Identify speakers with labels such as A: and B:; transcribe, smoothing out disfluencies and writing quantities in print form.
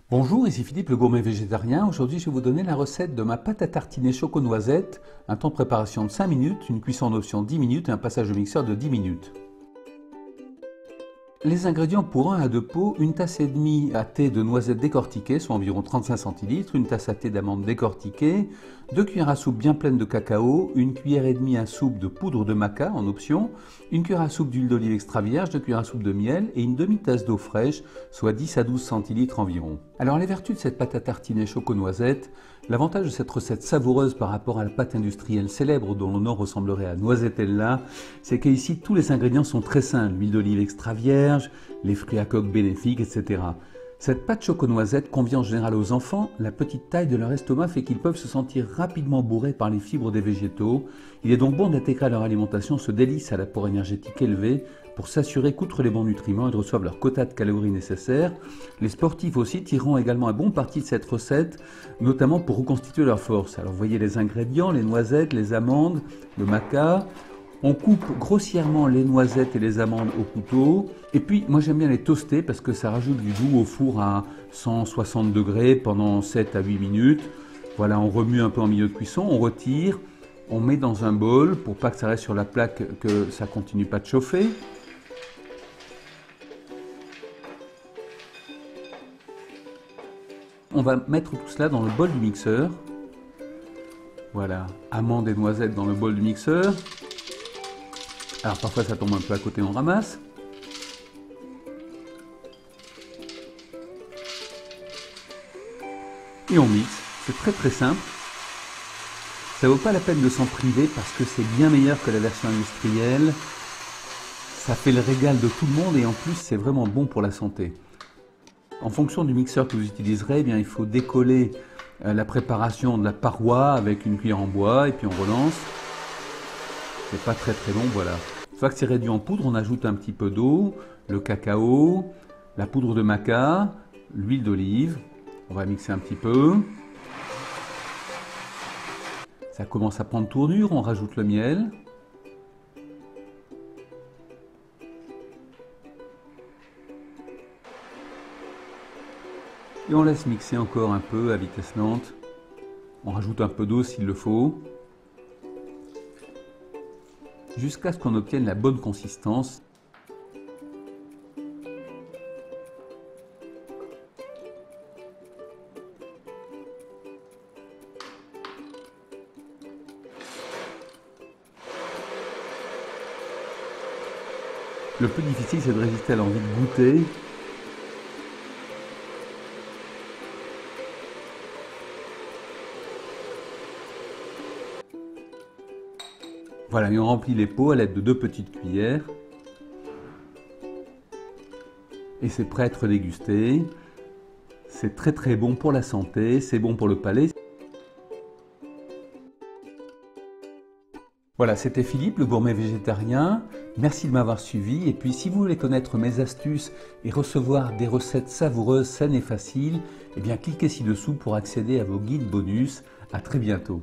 A: Bonjour, ici Philippe, le gourmet végétarien. Aujourd'hui, je vais vous donner la recette de ma pâte à tartiner choco-noisette. Un temps de préparation de 5 minutes, une cuisson en option 10 minutes et un passage au mixeur de 10 minutes. Les ingrédients pour 1 à 2 pots: une tasse et demie à thé de noisettes décortiquées, soit environ 35 centilitres, une tasse à thé d'amandes décortiquées, 2 cuillères à soupe bien pleines de cacao, une cuillère et demie à soupe de poudre de maca en option, une cuillère à soupe d'huile d'olive extra vierge, 2 cuillères à soupe de miel et une demi-tasse d'eau fraîche, soit 10 à 12 centilitres environ. Alors les vertus de cette pâte à tartiner choco-noisette: l'avantage de cette recette savoureuse par rapport à la pâte industrielle célèbre dont le nom ressemblerait à Noisettella, c'est qu'ici tous les ingrédients sont très sains, l'huile d'olive extra vierge, les fruits à coque bénéfiques, etc. Cette pâte choco-noisette convient en général aux enfants. La petite taille de leur estomac fait qu'ils peuvent se sentir rapidement bourrés par les fibres des végétaux. Il est donc bon d'intégrer à leur alimentation ce délice à l'apport énergétique élevé pour s'assurer qu'outre les bons nutriments, ils reçoivent leur quota de calories nécessaires. Les sportifs aussi tireront également un bon parti de cette recette, notamment pour reconstituer leur force. Alors voyez les ingrédients: les noisettes, les amandes, le maca. On coupe grossièrement les noisettes et les amandes au couteau. Et puis, moi j'aime bien les toaster parce que ça rajoute du goût au four à 160 degrés pendant 7 à 8 minutes. Voilà, on remue un peu en milieu de cuisson, on retire, on met dans un bol pour pas que ça reste sur la plaque, que ça continue pas de chauffer. On va mettre tout cela dans le bol du mixeur. Voilà, amandes et noisettes dans le bol du mixeur. Alors parfois ça tombe un peu à côté, on ramasse. Et on mixe. C'est très simple. Ça vaut pas la peine de s'en priver parce que c'est bien meilleur que la version industrielle. Ça fait le régal de tout le monde et en plus c'est vraiment bon pour la santé. En fonction du mixeur que vous utiliserez, eh bien, il faut décoller la préparation de la paroi avec une cuillère en bois et puis on relance. C'est pas très long, voilà. Une fois que c'est réduit en poudre, on ajoute un petit peu d'eau, le cacao, la poudre de maca, l'huile d'olive. On va mixer un petit peu. Ça commence à prendre tournure, on rajoute le miel. Et on laisse mixer encore un peu à vitesse lente. On rajoute un peu d'eau s'il le faut, jusqu'à ce qu'on obtienne la bonne consistance. Le plus difficile, c'est de résister à l'envie de goûter. Voilà, et on remplit les pots à l'aide de 2 petites cuillères. Et c'est prêt à être dégusté. C'est très bon pour la santé, c'est bon pour le palais. Voilà, c'était Philippe, le gourmet végétarien. Merci de m'avoir suivi. Et puis si vous voulez connaître mes astuces et recevoir des recettes savoureuses, saines et faciles, eh bien cliquez ci-dessous pour accéder à vos guides bonus. À très bientôt.